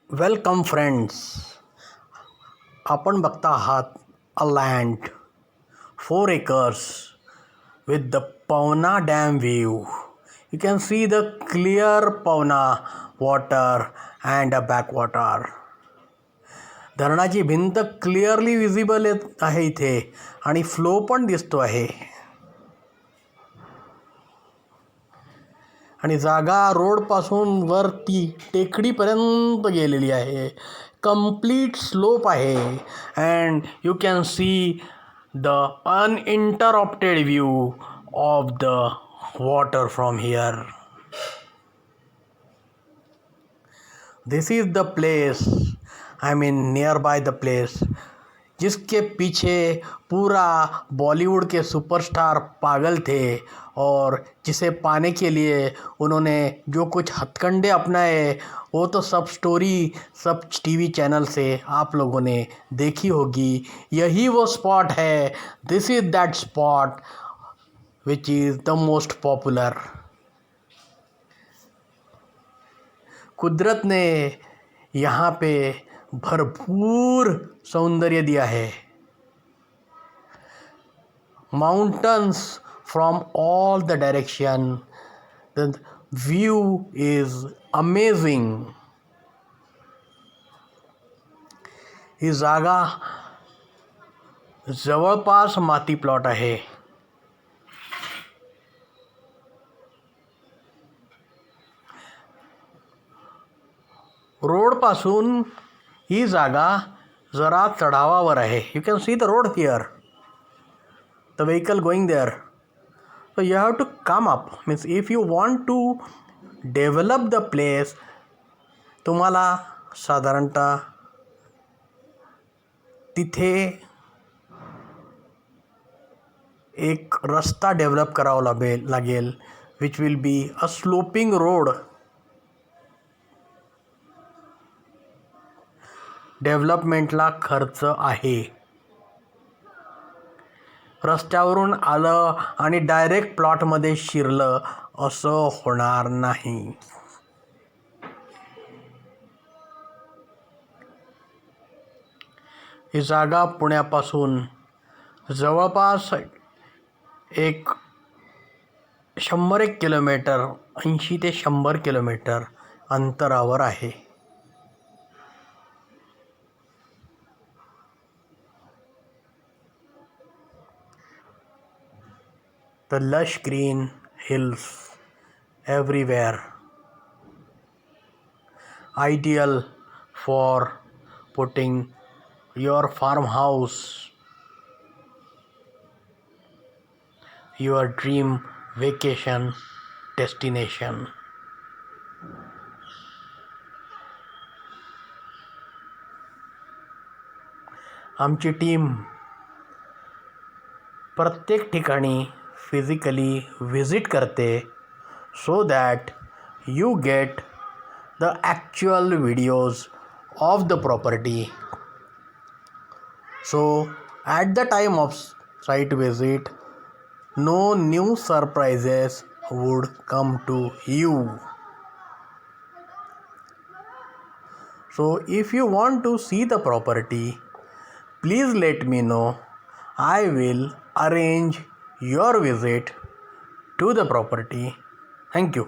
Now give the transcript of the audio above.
Welcome friends. आपण बघता आहात अ land 4 acres with the Pavna Dam view. You can see the clear Pavna water and a backwater. धरणाची भिंत clearly visible आहे इथे आणि फ्लो पण दिसतो आहे. आणि जागा रोडपासून वरती टेकडीपर्यंत गेलेली आहे. कंप्लीट स्लोप आहे and you can see the uninterrupted view of the water from here. This is the place, I mean near by the place, जिसके पीछे पूरा बॉलीवुड के सुपरस्टार पागल थे और जिसे पाने के लिए उन्होंने जो कुछ हथकंडे अपनाए वो तो सब स्टोरी सब टीवी चैनल से आप लोगों ने देखी होगी. यही वो स्पॉट है. This is that spot which is the most popular. कुदरत ने यहाँ पे भरपूर सौंदर्य दिया है. Mountains from all the direction. The view is amazing. ही जागा जवळपास माती प्लॉट आहे. रोडपासून ही जागा जरा चढावावर आहे. You can see the road here, the vehicle going there. So you have to come up. Means if you want to develop the place, तुम्हाला साधारणतः तिथे एक रस्ता डेव्हलप करावा लागेल which will be a sloping road. डेव्हलपमेंटला खर्च आहे. रस्त्यावरून आलं आणि डायरेक्ट प्लॉटमध्ये शिरलं असं होणार नाही. ही जागा पुण्यापासून जवळपास एक 100 किलोमीटर, 80 ते 100 किलोमीटर अंतरावर आहे. The lush green hills everywhere, ideal for putting your farmhouse, your dream vacation destination. आमची टीम प्रत्येक ठिकाणी फिजिकली विजिट करते so that you get the actual videos of the property. So at the time of site visit, no new surprises would come to you. So if you want to see the property, please let me know. I will arrange your visit to the property. Thank you.